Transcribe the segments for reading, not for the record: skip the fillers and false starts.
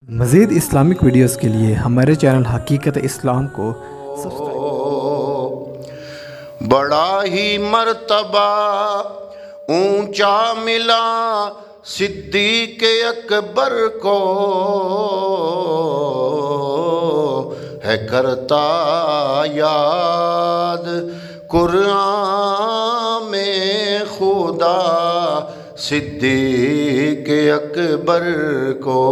مزید Islamic videos کے لیے ہمارے چینل حقیقت اسلام کو سبسکرائب۔ بڑا ہی مرتبہ اونچا ملا صدیق اکبر کو، ہے کرتا یاد قرآن میں خدا صدیق اکبر کو،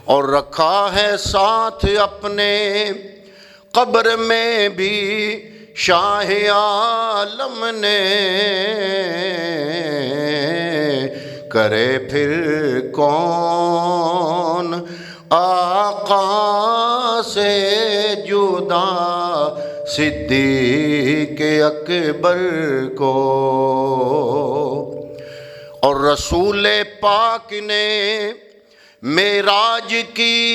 اور رکھا ہے ساتھ اپنے قبر میں بھی شاہ عالم نے، کرے پھر کون آقا سے جدا صدیق اکبر کو، اور رسول پاک نے معراج کی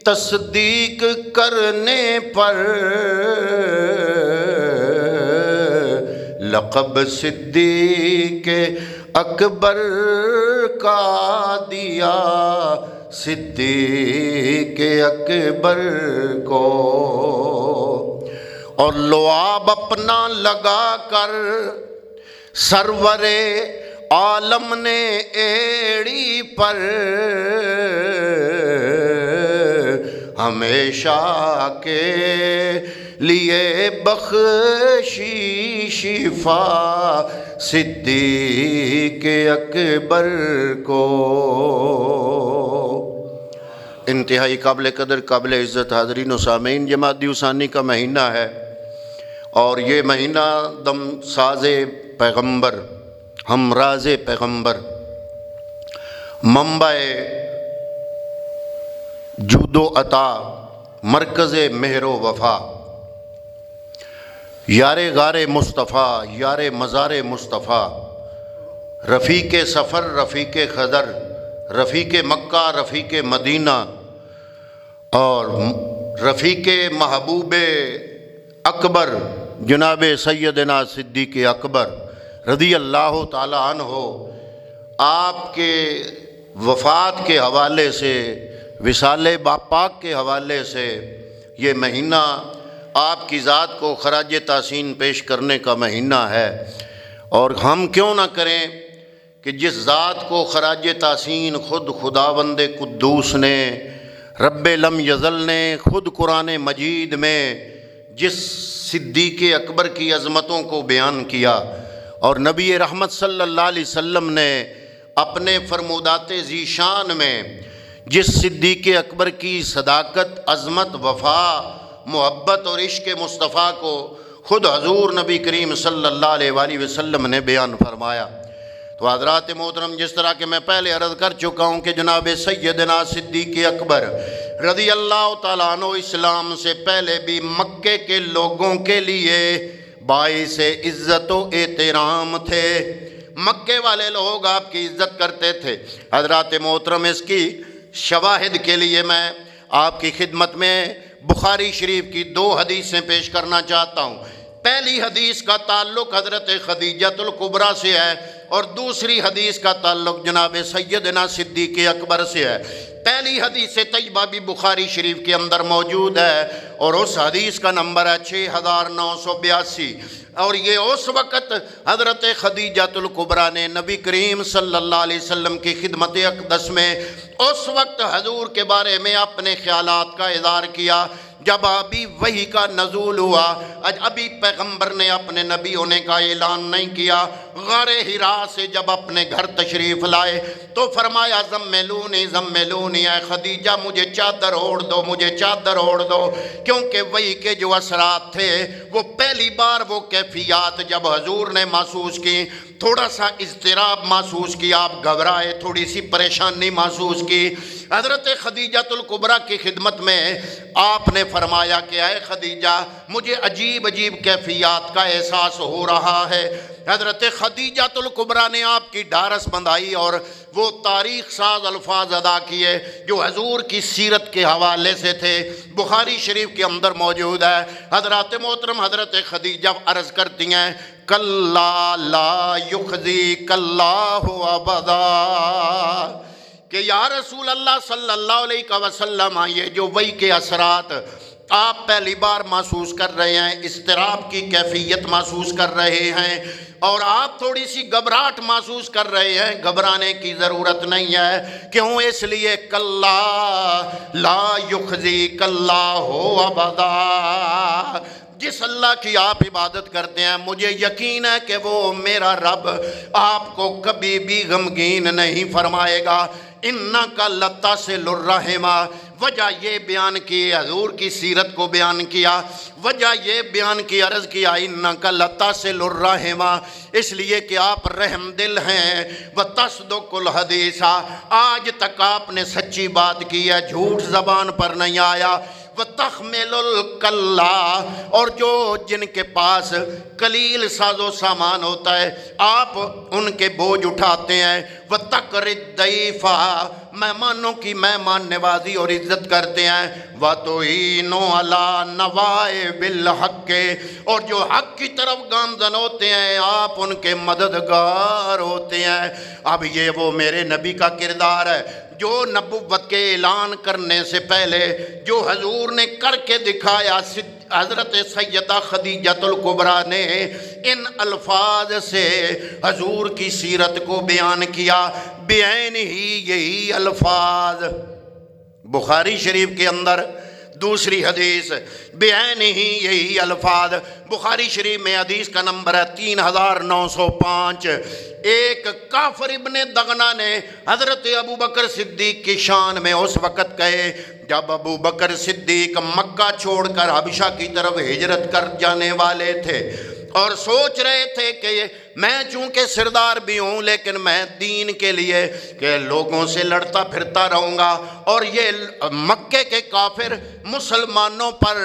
تصدیق کرنے پر لقب صدیق اکبر کا دیا صدیق اکبر کو، اور لعاب اپنا لگا کر سرور عالم نے ایڑی پر ہمیشہ کے لیے بخشی شفا صدیق اکبر کو۔ انتہائی قابل قدر قابل عزت حاضرین و سامعین، جمادی ثانی کا مہینہ ہے، اور یہ مہینہ دم ساز پیغمبر، ہمراز پیغمبر، منبع جود و عطا، مرکز مہر و وفا، یار غار مصطفیٰ، یار مزار مصطفیٰ، رفیق سفر، رفیق خضر، رفیق مکہ، رفیق مدینہ، اور رفیق محبوب اکبر جناب سیدنا صدیق اکبر رضی اللہ تعالی عنہ، آپ کے وفات کے حوالے سے، وصال باپاک کے حوالے سے یہ مہینہ آپ کی ذات کو خراج تحسین پیش کرنے کا مہینہ ہے، اور ہم کیوں نہ کریں کہ جس ذات کو خراج تحسین خود خداوند قدوس نے، رب لم یزل نے خود قرآن مجید میں جس صدیق اکبر کی عظمتوں کو بیان کیا، اور نبی رحمت صلی اللہ علیہ وسلم نے اپنے فرمودات ذیشان میں جس صدیق اکبر کی صداقت، عظمت، وفا، محبت اور عشق مصطفیٰ کو خود حضور نبی کریم صلی اللہ علیہ وآلہ وسلم نے بیان فرمایا۔ تو حضرات محترم، جس طرح کہ میں پہلے عرض کر چکا ہوں کہ جناب سیدنا صدیق اکبر رضی اللہ تعالیٰ عنہ اسلام سے پہلے بھی مکے کے لوگوں کے لیے باعث عزت و احترام تھے، مکے والے لوگ آپ کی عزت کرتے تھے۔ حضرات محترم، اس کی شواہد کے لیے میں آپ کی خدمت میں بخاری شریف کی 2 حدیثیں پیش کرنا چاہتا ہوں۔ پہلی حدیث کا تعلق حضرت خدیجہ الکبریٰ سے ہے، اور دوسری حدیث کا تعلق جناب سیدنا صدیق اکبر سے ہے۔ پہلی حدیث طیبہ بھی بخاری شریف کے اندر موجود ہے، اور اس حدیث کا نمبر ہے 6982، اور یہ اس وقت حضرت خدیجہ الکبریٰ نے نبی کریم صلی اللہ علیہ وسلم کی خدمت اقدس میں اس وقت حضور کے بارے میں اپنے خیالات کا اظہار کیا جب ابھی وحی کا نزول ہوا، ابھی پیغمبر نے اپنے نبی ہونے کا اعلان نہیں کیا۔ غار حرا سے جب اپنے گھر تشریف لائے تو فرمایا زملونی زملونی، اے خدیجہ مجھے چادر اوڑھ دو، مجھے چادر اوڑھ دو، کیونکہ وحی کے جو اثرات تھے وہ پہلی بار وہ کیفیات جب حضور نے محسوس کی، تھوڑا سا اضطراب محسوس کیا، آپ گھبرائے، تھوڑی سی پریشانی محسوس کی۔ حضرت خدیجہ الکبریٰ کی خدمت میں آپ نے فرمایا کہ اے خدیجہ مجھے عجیب عجیب کیفیات کا احساس ہو رہا ہے۔ حضرت خدیجہ الکبریٰ نے آپ کی ڈھارس بندھائی اور وہ تاریخ ساز الفاظ ادا کیے جو حضور کی سیرت کے حوالے سے تھے، بخاری شریف کے اندر موجود ہے۔ حضرات محترم، حضرت خدیجہ عرض کرتی ہیں کلا لا یخزیک اللہ ابدا، کہ یا رسول اللہ صلی اللہ علیہ وسلم یہ جو وحی کے اثرات آپ پہلی بار محسوس کر رہے ہیں، اضطراب کی کیفیت محسوس کر رہے ہیں اور آپ تھوڑی سی گھبراہٹ محسوس کر رہے ہیں، گھبرانے کی ضرورت نہیں ہے۔ کیوں؟ اس لیے کلا لا یخزیک اللہ ابدا، جس اللہ کی آپ عبادت کرتے ہیں مجھے یقین ہے کہ وہ میرا رب آپ کو کبھی بھی غمگین نہیں فرمائے گا۔ انکا لتصل الرحم، وجہ یہ بیان کی، حضور کی سیرت کو بیان کیا، وجہ یہ بیان کی، عرض کیا انکا لتصل الرحم، اس لیے کہ آپ رحم دل ہیں، وتصدق الحدیث، آج تک آپ نے سچی بات کی ہے، جھوٹ زبان پر نہیں آیا، وتحمل الکلا، اور جو جن کے پاس قلیل ساز و سامان ہوتا ہے آپ ان کے بوجھ اٹھاتے ہیں، وتقر الضیف، مہمانوں کی مہمان نوازی اور عزت کرتے ہیں، وتعین علی نوائب الحق، اور جو حق کی طرف گامزن ہوتے ہیں آپ ان کے مددگار ہوتے ہیں۔ اب یہ وہ میرے نبی کا کردار ہے جو نبوت کے اعلان کرنے سے پہلے جو حضور نے کر کے دکھایا۔ حضرت سیدہ خدیجہ الکبریٰ نے ان الفاظ سے حضور کی سیرت کو بیان کیا، بعین ہی یہی الفاظ بخاری شریف کے اندر دوسری حدیث، بعین ہی یہی الفاظ بخاری شریف میں حدیث کا نمبر ہے 3905۔ ایک کافر ابن دغنہ نے حضرت ابو بکر صدیق کی شان میں اس وقت کہے جب ابو بکر صدیق مکہ چھوڑ کر حبشہ کی طرف ہجرت کر جانے والے تھے اور سوچ رہے تھے کہ میں چونکہ سردار بھی ہوں لیکن میں دین کے لیے کہ لوگوں سے لڑتا پھرتا رہوں گا، اور یہ مکے کے کافر مسلمانوں پر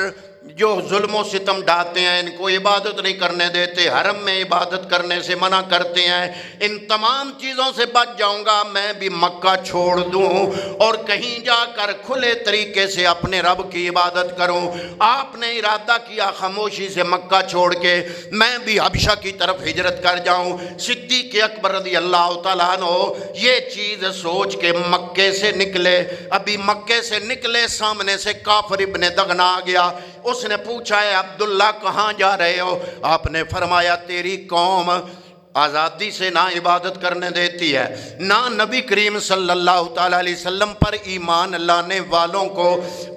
جو ظلم و ستم ڈھاتے ہیں، ان کو عبادت نہیں کرنے دیتے، حرم میں عبادت کرنے سے منع کرتے ہیں، ان تمام چیزوں سے بچ جاؤں گا، میں بھی مکہ چھوڑ دوں اور کہیں جا کر کھلے طریقے سے اپنے رب کی عبادت کروں۔ آپ نے ارادہ کیا خاموشی سے مکہ چھوڑ کے میں بھی حبشہ کی طرف ہجرت کر جاؤں۔ صدیق اکبر رضی اللہ تعالیٰ عنہ یہ چیز سوچ کے مکے سے نکلے، ابھی مکے سے نکلے سامنے سے کافر ابن دغنہ آ گیا، اس نے پوچھا ہے عبداللہ کہاں جا رہے ہو؟ آپ نے فرمایا تیری قوم آزادی سے نہ عبادت کرنے دیتی ہے، نہ نبی کریم صلی اللہ تعالیٰ علیہ وسلم پر ایمان لانے والوں کو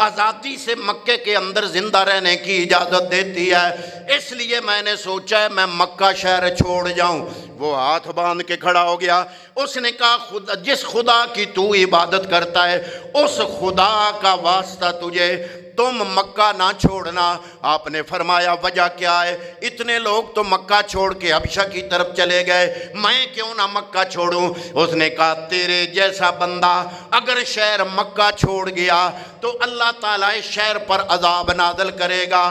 آزادی سے مکے کے اندر زندہ رہنے کی اجازت دیتی ہے، اس لیے میں نے سوچا ہے میں مکہ شہر چھوڑ جاؤں۔ وہ ہاتھ باندھ کے کھڑا ہو گیا، اس نے کہا جس خدا کی تو عبادت کرتا ہے اس خدا کا واسطہ تجھے تم مکہ نہ چھوڑنا۔ آپ نے فرمایا وجہ کیا ہے؟ اتنے لوگ تو مکہ چھوڑ کے حبشہ کی طرف چلے گئے، میں کیوں نہ مکہ چھوڑوں؟ اس نے کہا تیرے جیسا بندہ اگر شہر مکہ چھوڑ گیا تو اللہ تعالیٰ اس شہر پر عذاب نازل کرے گا۔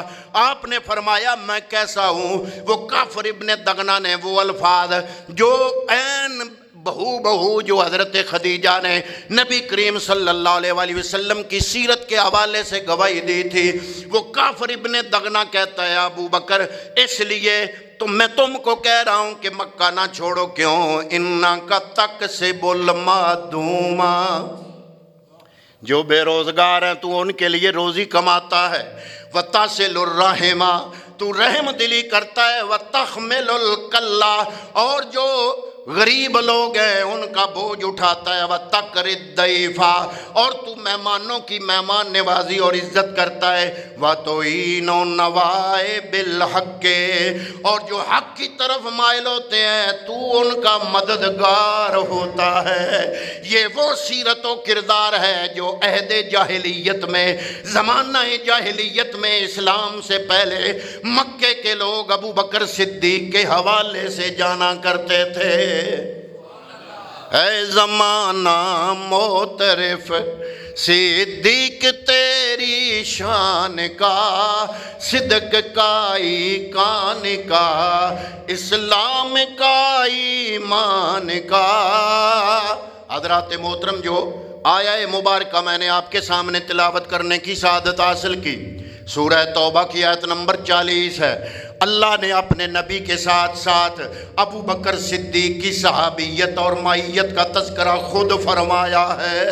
آپ نے فرمایا میں کیسا ہوں؟ وہ کافر ابن دغنہ نے وہ الفاظ جو عین بہو جو حضرت خدیجہ نے نبی کریم صلی اللہ علیہ وسلم کی سیرت کے حوالے سے گواہی دی تھی، وہ کافر ابن دغنہ کہتا ہے ابو بکر اس لیے تو میں تم کو کہہ رہا ہوں کہ مکہ نہ چھوڑو۔ کیوں؟ انکا تکسب المعدوم، جو بے روزگار ہیں تو ان کے لیے روزی کماتا ہے، وتصل الرحم، تو رحم دلی کرتا ہے، وتحمل الکلا، اور جو غریب لوگ ہیں ان کا بوجھ اٹھاتا ہے، وتقر الضیف، اور تو مہمانوں کی مہمان نوازی اور عزت کرتا ہے، وتعین نوائب الحق، اور جو حق کی طرف مائل ہوتے ہیں تو ان کا مددگار ہوتا ہے۔ یہ وہ سیرت و کردار ہے جو عہد جاہلیت میں، زمانہ جاہلیت میں، اسلام سے پہلے مکے کے لوگ ابو بکر صدیق کے حوالے سے جانا کرتے تھے۔ اے زمانہ معترف صدیق تیری شان کا، صدق کا ایمان کا، اسلام کا ایمان کا۔ حضرات محترم جو آیہ مبارکہ میں نے آپ کے سامنے تلاوت کرنے کی سعادت حاصل کی، سورہ توبہ کی آیت نمبر 40 ہے، اللہ نے اپنے نبی کے ساتھ ساتھ ابو بکر صدیق کی صحابیت اور معیت کا تذکرہ خود فرمایا ہے۔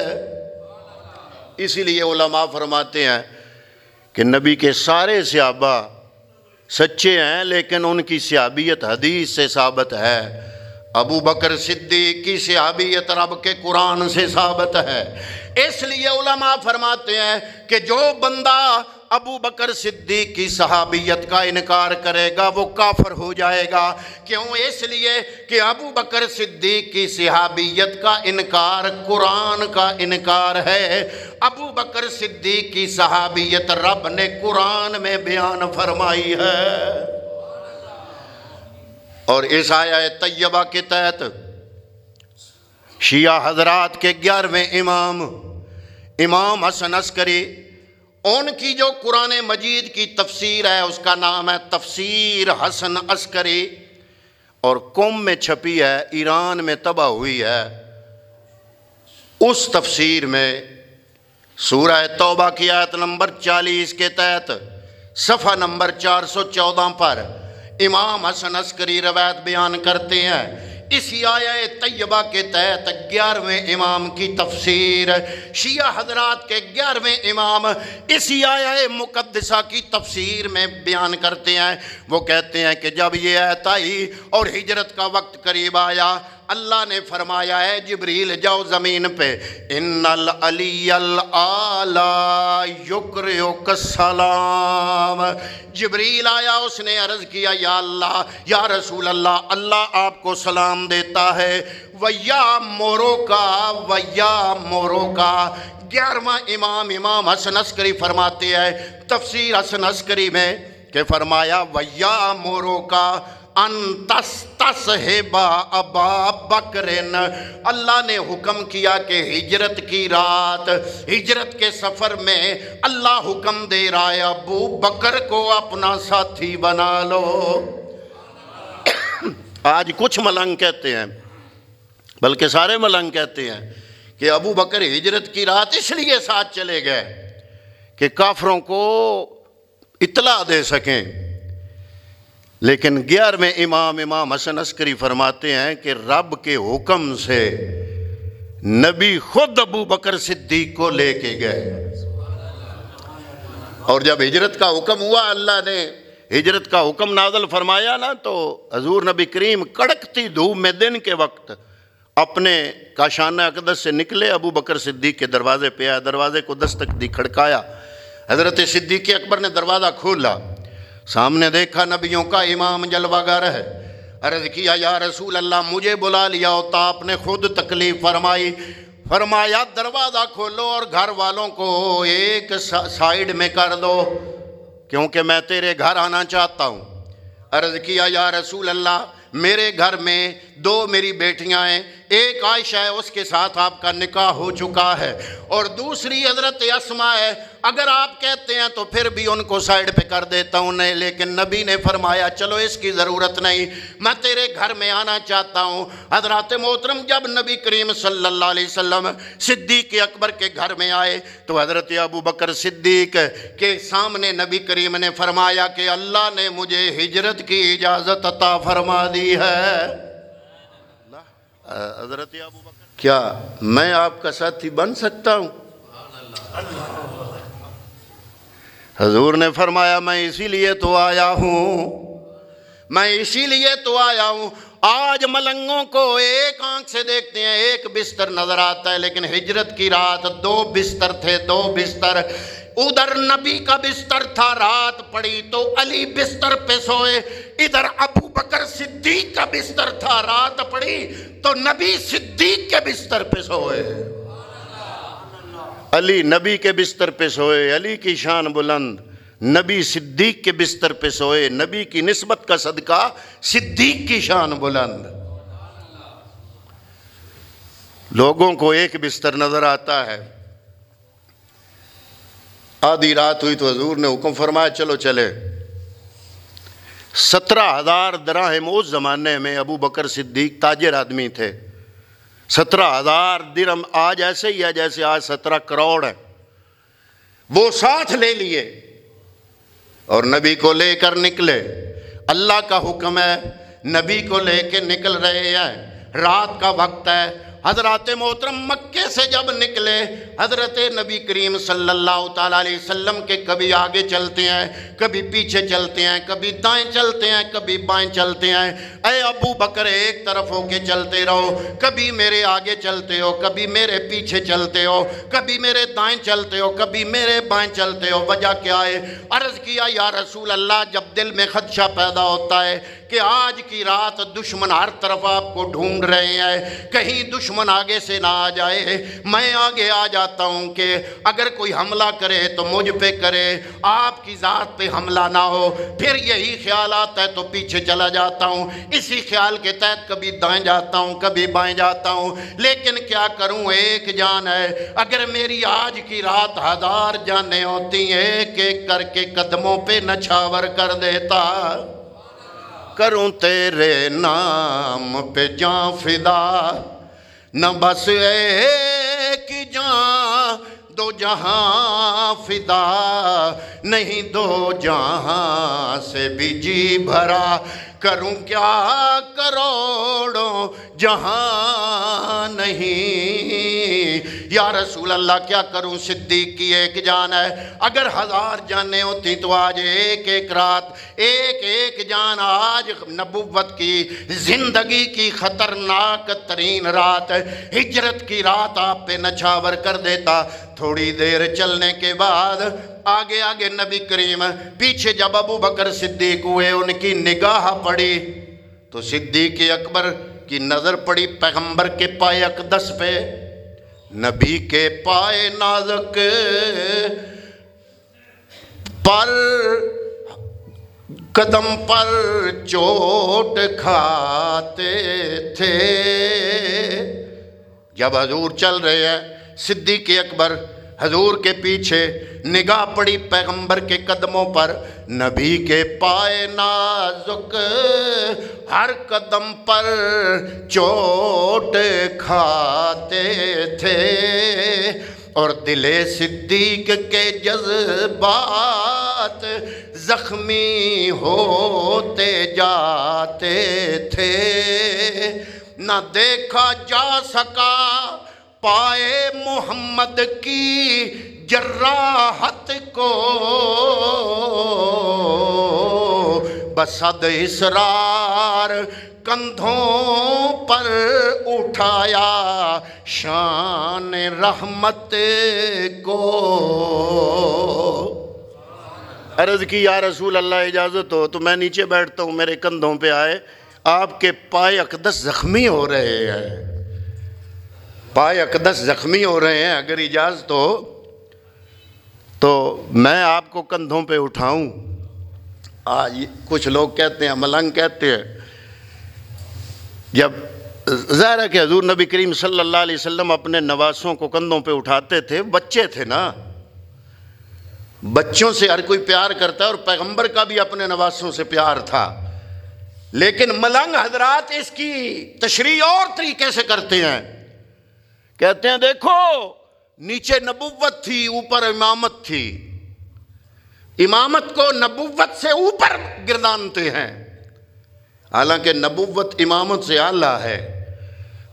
اسی لیے علماء فرماتے ہیں کہ نبی کے سارے صحابہ سچے ہیں، لیکن ان کی صحابیت حدیث سے ثابت ہے۔ ابو بکر صدیق کی صحابیت رب کے قرآن سے ثابت ہے۔ اس لیے علماء فرماتے ہیں کہ جو بندہ ابو بکر صدیق کی صحابیت کا انکار کرے گا وہ کافر ہو جائے گا۔ کیوں؟ اس لیے کہ ابو بکر صدیق کی صحابیت کا انکار قرآن کا انکار ہے۔ ابو بکر صدیق کی صحابیت رب نے قرآن میں بیان فرمائی ہے۔ اور اس آیہ طیبہ کے تحت شیعہ حضرات کے 11ویں امام حسن عسکری، ان کی جو قرآن مجید کی تفسیر ہے اس کا نام ہے تفسیر حسن عسکری، اور قم میں چھپی ہے، ایران میں طبع ہوئی ہے۔ اس تفسیر میں سورہ توبہ کی آیت نمبر 40 کے تحت صفحہ نمبر 414 پر امام حسن عسکری روایت بیان کرتے ہیں۔ اسی آیہ طیبہ کے تحت 11ویں امام کی تفسیر، شیعہ حضرات کے 11ویں امام اسی آیہ مقدسہ کی تفسیر میں بیان کرتے ہیں۔ وہ کہتے ہیں کہ جب یہ آیت آئی اور ہجرت کا وقت قریب آیا، اللہ نے فرمایا ہے جبریل جاؤ زمین پہ، ان العلی الاعلی یقرئک السلام۔ جبریل آیا، اس نے عرض کیا یا اللہ، یا رسول اللہ، اللہ آپ کو سلام دیتا ہے۔ وَيَأْمُرُكَ 11واں امام حسن عسکری فرماتے ہیں تفسیر حسن عسکری میں کہ فرمایا وَيَأْمُرُكَ ان تستصحب ابا بکر، اللہ نے حکم کیا کہ ہجرت کی رات، ہجرت کے سفر میں اللہ حکم دے رہا ہے ابو بکر کو اپنا ساتھی بنا لو۔ آج کچھ ملنگ کہتے ہیں، بلکہ سارے ملنگ کہتے ہیں کہ ابو بکر ہجرت کی رات اس لیے ساتھ چلے گئے کہ کافروں کو اطلاع دے سکیں، لیکن 11ویں امام حسن عسکری فرماتے ہیں کہ رب کے حکم سے نبی خود ابو بکر صدیق کو لے کے گئے، اور جب ہجرت کا حکم ہوا، اللہ نے ہجرت کا حکم نازل فرمایا نا، تو حضور نبی کریم کڑکتی دھوپ میں دن کے وقت اپنے کاشانہ اقدس سے نکلے، ابو بکر صدیق کے دروازے پہ آئے، دروازے کو دستک دی، کھڑکایا۔ حضرت صدیق اکبر نے دروازہ کھولا، سامنے دیکھا نبیوں کا امام جلوہ گر ہے۔ عرض کیا یا رسول اللہ، مجھے بلا لیا ہوتا، آپ نے خود تکلیف فرمائی۔ فرمایا دروازہ کھولو اور گھر والوں کو ایک سائیڈ میں کر دو، کیونکہ میں تیرے گھر آنا چاہتا ہوں۔ عرض کیا یا رسول اللہ، میرے گھر میں 2 میری بیٹیاں ہیں، ایک عائشہ ہے، اس کے ساتھ آپ کا نکاح ہو چکا ہے، اور دوسری حضرت اسماء ہے، اگر آپ کہتے ہیں تو پھر بھی ان کو سائیڈ پہ کر دیتا ہوں۔ نہیں، لیکن نبی نے فرمایا چلو اس کی ضرورت نہیں، میں تیرے گھر میں آنا چاہتا ہوں۔ حضرات محترم، جب نبی کریم صلی اللہ علیہ وسلم صدیق اکبر کے گھر میں آئے تو حضرت ابو بکر صدیق کے سامنے نبی کریم نے فرمایا کہ اللہ نے مجھے ہجرت کی اجازت عطا فرما دی ہے۔ حضرت ابو بکر، کیا میں آپ کا ساتھی بن سکتا ہوں؟ حضور نے فرمایا میں اسی لیے تو آیا ہوں۔ آج ملنگوں کو ایک آنکھ سے دیکھتے ہیں، ایک بستر نظر آتا ہے، لیکن ہجرت کی رات 2 بستر تھے، 2 بستر۔ ادھر نبی کا بستر تھا، رات پڑی تو علی بستر پہ سوئے، ادھر ابو بکر صدیق کا بستر تھا، رات پڑی تو نبی صدیق کے بستر پہ سوئے۔ علی نبی کے بستر پہ سوئے، علی کی شان بلند، نبی صدیق کے بستر پہ سوئے، نبی کی نسبت کا صدقہ صدیق کی شان بلند۔ لوگوں کو ایک بستر نظر آتا ہے۔ آدھی رات ہوئی تو حضور نے حکم فرمایا چلو چلے۔ 17,000 دراہم اس زمانے میں ابو بکر صدیق تاجر آدمی تھے۔ 17,000 درہم آج ایسے ہی ہے جیسے آج 17 کروڑ ہے، وہ ساتھ لے لیے اور نبی کو لے کر نکلے۔ اللہ کا حکم ہے، نبی کو لے کے نکل رہے ہیں، رات کا وقت ہے۔ حضرات محترم مکے سے جب نکلے، حضرت نبی کریم صلی اللہ تعالیٰ علیہ وسلم کے کبھی آگے چلتے ہیں، کبھی پیچھے چلتے ہیں، کبھی دائیں چلتے ہیں، کبھی بائیں چلتے ہیں۔ اے ابو بکر ایک طرف ہو کے چلتے رہو، کبھی میرے آگے چلتے ہو، کبھی میرے پیچھے چلتے ہو، کبھی میرے دائیں چلتے ہو، کبھی میرے بائیں چلتے ہو۔ وجہ کیا ہے؟ عرض کیا یا رسول اللہ، جب دل میں خدشہ پیدا ہوتا ہے کہ آج کی رات دشمن ہر طرف آپ کو ڈھونڈ رہے ہیں، کہیں دشمن آگے سے نہ آ جائے، میں آگے آ جاتا ہوں کہ اگر کوئی حملہ کرے تو مجھ پہ کرے، آپ کی ذات پہ حملہ نہ ہو۔ پھر یہی خیال آتا ہے تو پیچھے چلا جاتا ہوں، اسی خیال کے تحت کبھی دائیں جاتا ہوں، کبھی بائیں جاتا ہوں۔ لیکن کیا کروں، ایک جان ہے، اگر میری آج کی رات 1000 جانیں ہوتی، ایک ایک کر کے قدموں پہ نچھاور کر دیتا۔ کروں تیرے نام پہ جان فدا، نہ بس ایک جان دو جہاں فدا، نہیں دو جہاں سے بھی جی بھرا، کروں کیا کروڑوں جہاں نہیں۔ یا رسول اللہ کیا کروں، صدیق کی ایک جان ہے، اگر 1000 جانیں ہوتی تو آج ایک ایک رات، ایک ایک جان، آج نبوت کی زندگی کی خطرناک ترین رات، ہجرت کی رات آپ پہ نچھاور کر دیتا۔ تھوڑی دیر چلنے کے بعد آگے آگے نبی کریم، پیچھے جب ابو بکر صدیق ہوئے، ان کی نگاہ پڑی تو صدیق اکبر کی نظر پڑی پیغمبر کے پائے اقدس پہ، نبی کے پائے نازک پر قدم پر چوٹ کھاتے تھے۔ جب حضور چل رہے ہیں، صدیق اکبر حضور کے پیچھے، نگاہ پڑی پیغمبر کے قدموں پر، نبی کے پائے نازک ہر قدم پر چوٹ کھاتے تھے، اور دل صدیق کے جذبات زخمی ہوتے جاتے تھے۔ نہ دیکھا جا سکا پائے محمد کی جراحت کو، بصد اصرار کندھوں پر اٹھایا شان رحمت کو۔ عرض کی یا رسول اللہ اجازت ہو تو میں نیچے بیٹھتا ہوں، میرے کندھوں پہ آئے، آپ کے پائے اقدس زخمی ہو رہے ہیں، پائے اقدس زخمی ہو رہے ہیں، اگر اجازت ہو تو میں آپ کو کندھوں پہ اٹھاؤں۔ آج کچھ لوگ کہتے ہیں، ملنگ کہتے ہیں، جب ظاہر ہے کہ حضور نبی کریم صلی اللہ علیہ وسلم اپنے نواسوں کو کندھوں پہ اٹھاتے تھے، بچے تھے نا، بچوں سے ہر کوئی پیار کرتا ہے، اور پیغمبر کا بھی اپنے نواسوں سے پیار تھا، لیکن ملنگ حضرات اس کی تشریح اور طریقے سے کرتے ہیں، کہتے ہیں دیکھو نیچے نبوت تھی، اوپر امامت تھی، امامت کو نبوت سے اوپر گردانتے ہیں، حالانکہ نبوت امامت سے اعلیٰ ہے۔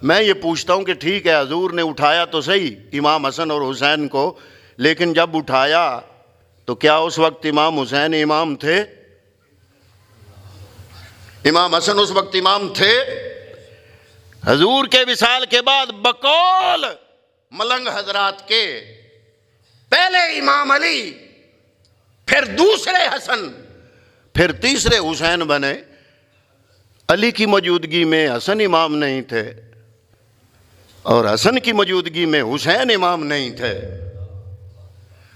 میں یہ پوچھتا ہوں کہ ٹھیک ہے حضور نے اٹھایا تو صحیح امام حسن اور حسین کو، لیکن جب اٹھایا تو کیا اس وقت امام حسین امام تھے؟ امام حسن اس وقت امام تھے؟ حضور کے وصال کے بعد بقول ملنگ حضرات کے پہلے امام علی، پھر دوسرے حسن، پھر تیسرے حسین بنے۔ علی کی موجودگی میں حسن امام نہیں تھے، اور حسن کی موجودگی میں حسین امام نہیں تھے۔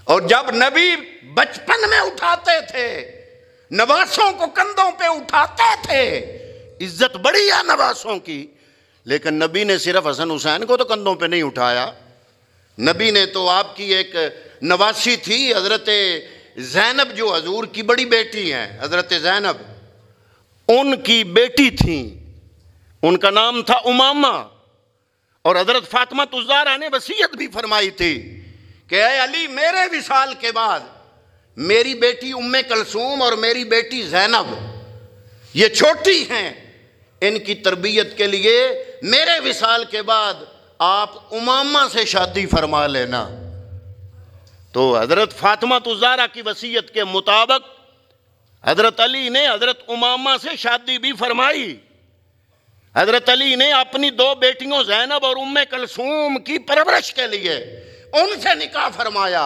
اور جب نبی بچپن میں اٹھاتے تھے، نواسوں کو کندھوں پہ اٹھاتے تھے، عزت بڑی ہے نواسوں کی، لیکن نبی نے صرف حسن حسین کو تو کندھوں پہ نہیں اٹھایا، نبی نے تو آپ کی ایک نواسی تھی حضرت زینب، جو حضور کی بڑی بیٹی ہیں، حضرت زینب، ان کی بیٹی تھیں، ان کا نام تھا امامہ، اور حضرت فاطمہ الزہرا نے وصیت بھی فرمائی تھی کہ اے علی میرے وصال کے بعد میری بیٹی ام کلثوم اور میری بیٹی زینب یہ چھوٹی ہیں، ان کی تربیت کے لیے میرے وصال کے بعد آپ امامہ سے شادی فرما لینا۔ تو حضرت فاطمہ الزہرا کی وصیت کے مطابق حضرت علی نے حضرت امامہ سے شادی بھی فرمائی۔ حضرت علی نے اپنی 2 بیٹیوں زینب اور ام کلثوم کی پرورش کے لیے ان سے نکاح فرمایا۔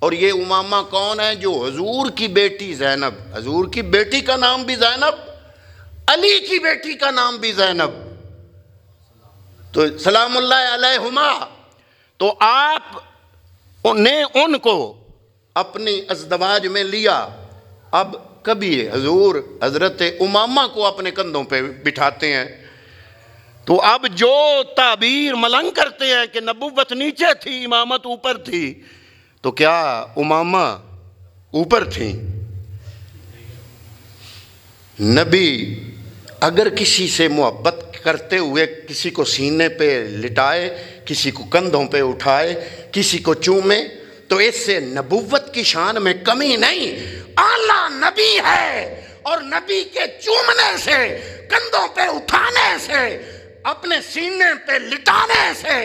اور یہ امامہ کون ہے؟ جو حضور کی بیٹی زینب، حضور کی بیٹی کا نام بھی زینب، علی کی بیٹی کا نام بھی زینب، تو سلام اللہ علیہما۔ تو آپ نے ان کو اپنی ازدواج میں لیا۔ اب کبھی حضور حضرت امامہ کو اپنے کندھوں پہ بٹھاتے ہیں، تو اب جو تعبیر ملنگ کرتے ہیں کہ نبوت نیچے تھی امامت اوپر تھی، تو کیا امامہ اوپر تھیں؟ نبی اگر کسی سے محبت کرتے ہوئے کسی کو سینے پہ لٹائے، کسی کو کندھوں پہ اٹھائے، کسی کو چومے، تو اس سے نبوت کی شان میں کمی نہیں، اعلیٰ نبی ہے۔ اور نبی کے چومنے سے، کندھوں پہ اٹھانے سے، اپنے سینے پہ لٹانے سے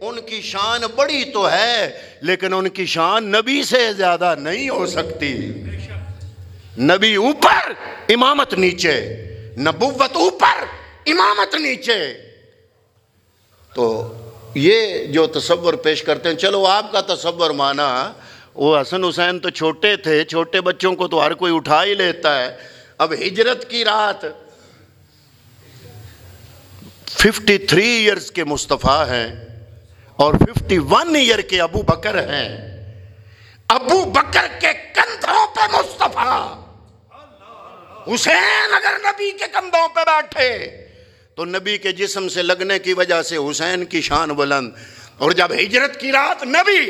ان کی شان بڑی تو ہے، لیکن ان کی شان نبی سے زیادہ نہیں ہو سکتی۔ نبی اوپر، امامت نیچے، نبوت اوپر، امامت نیچے۔ تو یہ جو تصور پیش کرتے ہیں، چلو آپ کا تصور مانا، وہ حسن حسین تو چھوٹے تھے، چھوٹے بچوں کو تو ہر کوئی اٹھا ہی لیتا ہے۔ اب ہجرت کی رات 53 ایئرز کے مصطفیٰ ہیں اور 51 ایئر کے ابو بکر ہیں۔ ابو بکر کے کندھوں پہ مصطفیٰ، حسین اگر نبی کے کندھوں پہ بیٹھے تو نبی کے جسم سے لگنے کی وجہ سے حسین کی شان بلند، اور جب ہجرت کی رات نبی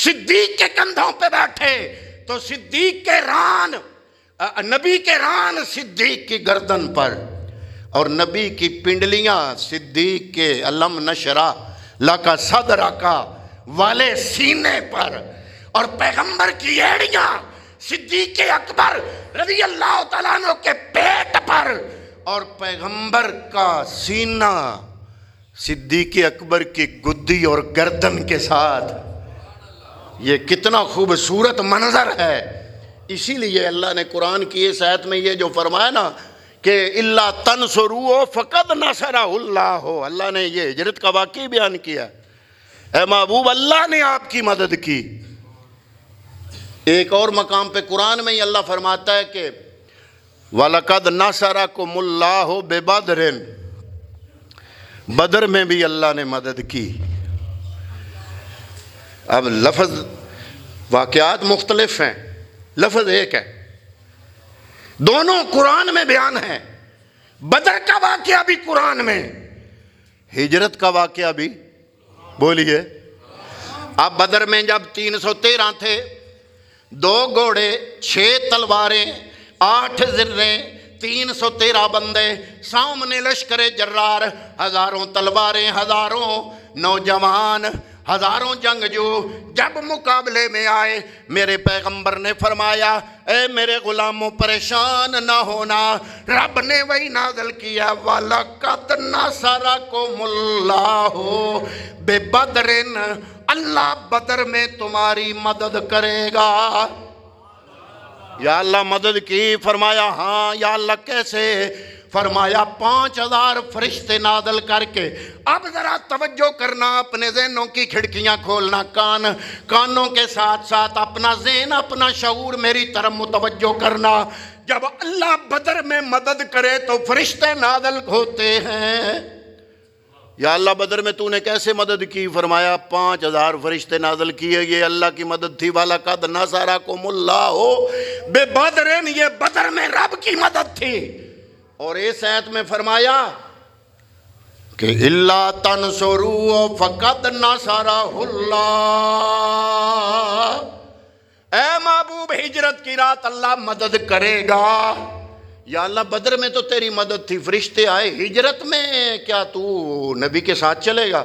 صدیق کے کندھوں پہ بیٹھے تو صدیق کے ران، نبی کے ران صدیق کی گردن پر، اور نبی کی پنڈلیاں صدیق کے علم نشرہ لکا صدرکا والے سینے پر، اور پیغمبر کی ایڑیاں صدیق اکبر رضی اللہ تعالیٰ عنہ کے پیٹ پر، اور پیغمبر کا سینہ صدیق اکبر کی گدی اور گردن کے ساتھ۔ یہ کتنا خوبصورت منظر ہے۔ اسی لیے اللہ نے قرآن کی اس آیت میں یہ جو فرمایا نا کہ اللہ تنصروہ فقد نصرہ اللہ، اللہ نے یہ ہجرت کا واقعہ بیان کیا، اے محبوب اللہ نے آپ کی مدد کی۔ ایک اور مقام پہ قرآن میں ہی اللہ فرماتا ہے کہ وَلَقَدْ نَصَرَكُمُ اللَّهُ بِبَدْرٍ، بدر میں بھی اللہ نے مدد کی۔ اب لفظ، واقعات مختلف ہیں، لفظ ایک ہے، دونوں قرآن میں بیان ہیں۔ بدر کا واقعہ بھی قرآن میں، ہجرت کا واقعہ بھی، بولیے۔ اب بدر میں جب 313 تھے، 2 گھوڑے، 6 تلواریں، 8 زریں، 313 بندے، سامنے لشکر جرار، ہزاروں تلواریں، ہزاروں نوجوان، ہزاروں جنگجو جب مقابلے میں آئے، میرے پیغمبر نے فرمایا اے میرے غلاموں پریشان نہ ہونا، رب نے وہی نازل کیا وَلَقَدْ نَصَرَكُمُ اللَّهُ بِبَدْرٍ، اللہ بدر میں تمہاری مدد کرے گا۔ یا اللہ مدد کی؟ فرمایا ہاں۔ یا اللہ کیسے؟ فرمایا 5000 فرشتے نازل کر کے۔ اب ذرا توجہ کرنا، اپنے ذہنوں کی کھڑکیاں کھولنا، کانوں کے ساتھ ساتھ اپنا ذہن، اپنا شعور میری طرف متوجہ کرنا۔ جب اللہ بدر میں مدد کرے تو فرشتے نازل ہوتے ہیں۔ یا اللہ بدر میں تو نے کیسے مدد کی؟ فرمایا 5000 فرشتے نازل کیے، یہ اللہ کی مدد تھی۔ وَلَقَدْ نَصَرَكُمُ اللَّهُ بِبَدْرٍ، یہ بدر میں رب کی مدد تھی۔ اور اس آیت میں فرمایا کہ إِلَّا تَنْصُرُوهُ فَقَدْ نَصَرَهُ اللَّهُ، اے محبوب ہجرت کی رات اللہ مدد کرے گا۔ یا اللہ بدر میں تو تیری مدد تھی، فرشتے آئے، ہجرت میں کیا تو نبی کے ساتھ چلے گا؟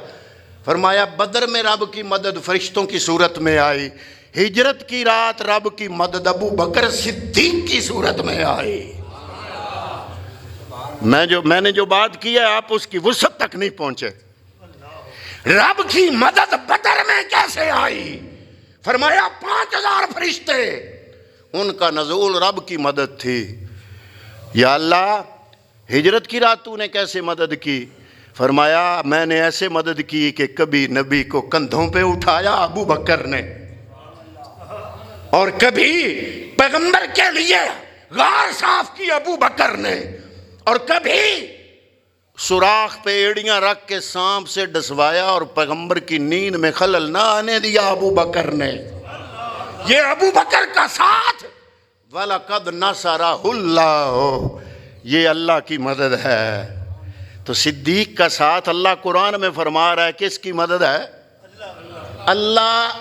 فرمایا بدر میں رب کی مدد فرشتوں کی صورت میں آئی، ہجرت کی رات رب کی مدد ابو بکر صدیق کی صورت میں آئی۔ میں نے جو بات کی ہے آپ اس کی وسعت تک نہیں پہنچے۔ رب کی مدد بدر میں کیسے آئی؟ فرمایا 5000 فرشتے، ان کا نزول رب کی مدد تھی۔ یا اللہ ہجرت کی رات تو نے کیسے مدد کی؟ فرمایا میں نے ایسے مدد کی کہ کبھی نبی کو کندھوں پہ اٹھایا ابو بکر نے، اور کبھی پیغمبر کے لیے غار صاف کی ابو بکر نے، اور کبھی سوراخ پہ ایڑیاں رکھ کے سانپ سے ڈسوایا اور پیغمبر کی نیند میں خلل نہ آنے دیا ابو بکر نے۔ یہ ابو بکر کا ساتھ وَلَقَدْ نَصَرَهُ اللَّهُ، یہ اللہ کی مدد ہے۔ تو صدیق کا ساتھ اللہ قرآن میں فرما رہا ہے کس کی مدد ہے؟ اللہ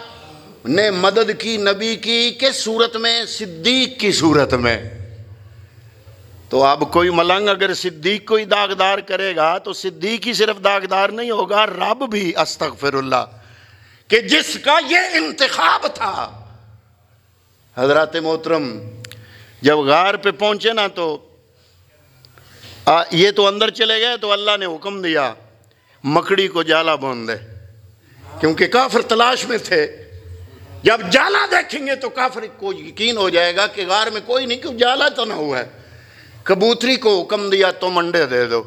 نے مدد کی نبی کی کس صورت میں؟ صدیق کی صورت میں۔ تو اب کوئی ملنگ اگر صدیق کو ہی داغدار کرے گا تو صدیق ہی صرف داغدار نہیں ہوگا، رب بھی، استغفر اللہ، کہ جس کا یہ انتخاب تھا۔ حضرات محترم جب غار پہ پہنچے نا تو یہ تو اندر چلے گئے تو اللہ نے حکم دیا مکڑی کو جالا باندھ دے، کیونکہ کافر تلاش میں تھے۔ جب جالا دیکھیں گے تو کافر کو یقین ہو جائے گا کہ غار میں کوئی نہیں، کیوں جالا تو نہ ہوا ہے۔ کبوتری کو حکم دیا تم انڈے دے دو۔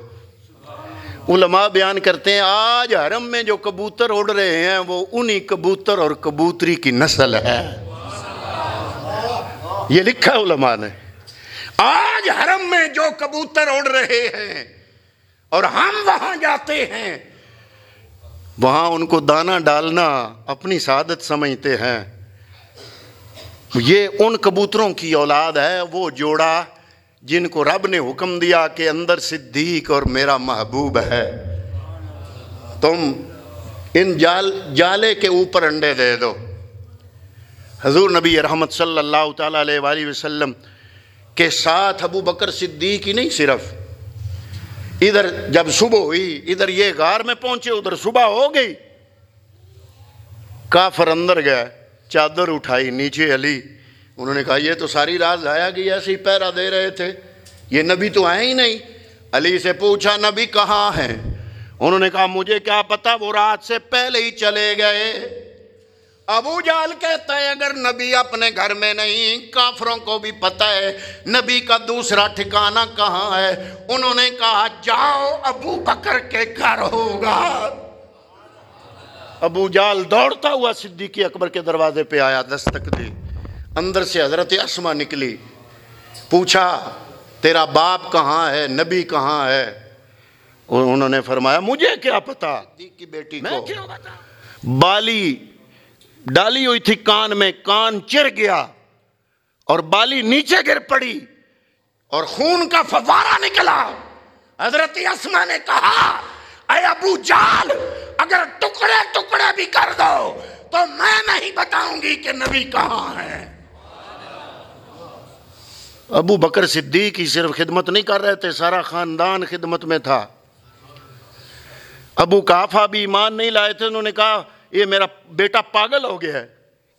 علماء بیان کرتے ہیں آج حرم میں جو کبوتر اڑ رہے ہیں وہ انہی کبوتر اور کبوتری کی نسل ہے، یہ لکھا ہے علماء نے۔ آج حرم میں جو کبوتر اڑ رہے ہیں اور ہم وہاں جاتے ہیں، وہاں ان کو دانہ ڈالنا اپنی سعادت سمجھتے ہیں، یہ ان کبوتروں کی اولاد ہے، وہ جوڑا جن کو رب نے حکم دیا کہ اندر صدیق اور میرا محبوب ہے، تم ان جالے کے اوپر انڈے دے دو۔ حضور نبی رحمت صلی اللہ تعالیٰ علیہ وآلہ وسلم کے ساتھ ابو بکر صدیق ہی نہیں، صرف ادھر جب صبح ہوئی ادھر یہ غار میں پہنچے، ادھر صبح ہو گئی، کافر اندر گئے، چادر اٹھائی، نیچے علی، انہوں نے کہا یہ تو ساری رات ضائع گئی، ایسے ہی پہرا دے رہے تھے، یہ نبی تو آئے ہی نہیں۔ علی سے پوچھا نبی کہاں ہیں؟ انہوں نے کہا مجھے کیا پتا، وہ رات سے پہلے ہی چلے گئے۔ ابو جہل کہتا ہے اگر نبی اپنے گھر میں نہیں، کافروں کو بھی پتہ ہے نبی کا دوسرا ٹھکانہ کہاں ہے۔ انہوں نے کہا جاؤ ابو بکر کے گھر ہوگا۔ ابو جہل دوڑتا ہوا صدیق اکبر کے دروازے پہ آیا، دستک دی، اندر سے حضرت اسما نکلی، پوچھا تیرا باپ کہاں ہے، نبی کہاں ہے؟ انہوں نے فرمایا مجھے کیا پتا، صدیق کی بیٹی کو بالی ڈالی ہوئی تھی کان میں، کان چر گیا اور بالی نیچے گر پڑی اور خون کا فوارہ نکلا۔ حضرت اسما نے کہا اے ابو جہل اگر ٹکڑے ٹکڑے بھی کر دو تو میں نہیں بتاؤں گی کہ نبی کہاں ہے۔ ابو بکر صدیق ہی صرف خدمت نہیں کر رہے تھے، سارا خاندان خدمت میں تھا۔ ابو قحافہ بھی ایمان نہیں لائے تھے، انہوں نے کہا یہ میرا بیٹا پاگل ہو گیا ہے۔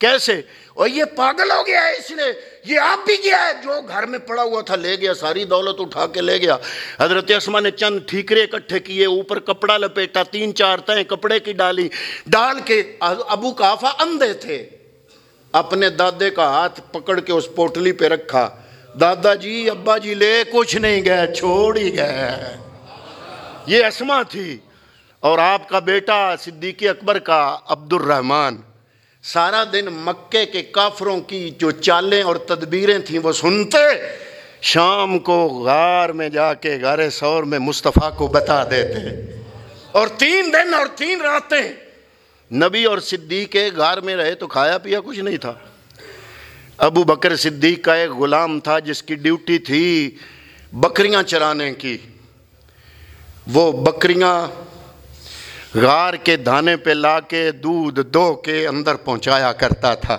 کیسے؟ اور یہ پاگل ہو گیا ہے اس لیے یہ آپ بھی گیا ہے، جو گھر میں پڑا ہوا تھا لے گیا، ساری دولت اٹھا کے لے گیا۔ حضرت اسما نے چند ٹھیکرے اکٹھے کیے، اوپر کپڑا لپیٹا، 3-4 تہیں کپڑے کی ڈالی، ڈال کے ابو قحافہ اندھے تھے، اپنے دادے کا ہاتھ پکڑ کے اس پوٹلی پہ رکھا، دادا جی ابا جی لے کچھ نہیں گئے، چھوڑ ہی گئے۔ یہ اسما تھی، اور آپ کا بیٹا صدیق اکبر کا عبد الرحمن سارا دن مکے کے کافروں کی جو چالیں اور تدبیریں تھیں وہ سنتے، شام کو غار میں جا کے غار ثور میں مصطفیٰ کو بتا دیتے، اور 3 دن اور 3 راتیں نبی اور صدیق غار میں رہے تو کھایا پیا کچھ نہیں تھا۔ ابو بکر صدیق کا ایک غلام تھا جس کی ڈیوٹی تھی بکریاں چرانے کی، وہ بکریاں غار کے دانے پہ لا کے دودھ دو کے اندر پہنچایا کرتا تھا،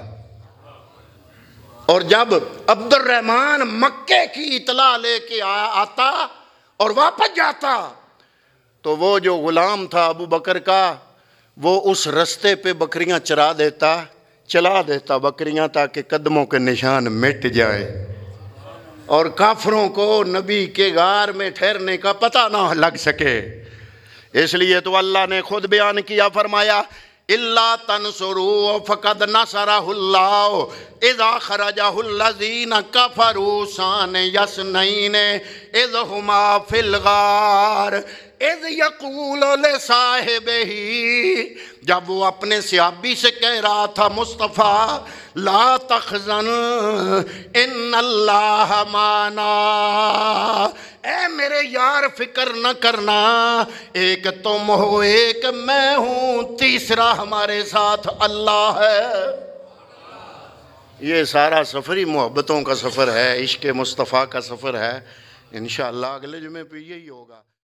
اور جب عبد الرحمن مکے کی اطلاع لے کے آتا اور واپس جاتا تو وہ جو غلام تھا ابو بکر کا وہ اس رستے پہ بکریاں چلا دیتا بکریاں تاکہ قدموں کے نشان مٹ جائے، اور کافروں کو نبی کے غار میں ٹھہرنے کا پتہ نہ لگ سکے۔ اس لیے تو اللہ نے خود بیان کیا، فرمایا اِلَّا تَنْصُرُوهُ فَقَدْ نَصَرَهُ اللَّهُ اِذَا خَرَجَهُ الَّذِينَ كَفَرُوا ثَانِيَ اثْنَيْنِ اِذْ هُمَا فِي الْغَارِ اِذْ يَقُولُ لِصَاحِبِهِ، جب وہ اپنے صحابی سے کہہ رہا تھا مصطفیٰ لا تخزن ان اللہ معنا، اے میرے یار فکر نہ کرنا، ایک تم ہو ایک میں ہوں، تیسرا ہمارے ساتھ اللہ ہے۔ یہ سارا سفر ہی محبتوں کا سفر ہے، عشق مصطفیٰ کا سفر ہے۔ انشاءاللہ اگلے جمعے پہ یہی ہوگا۔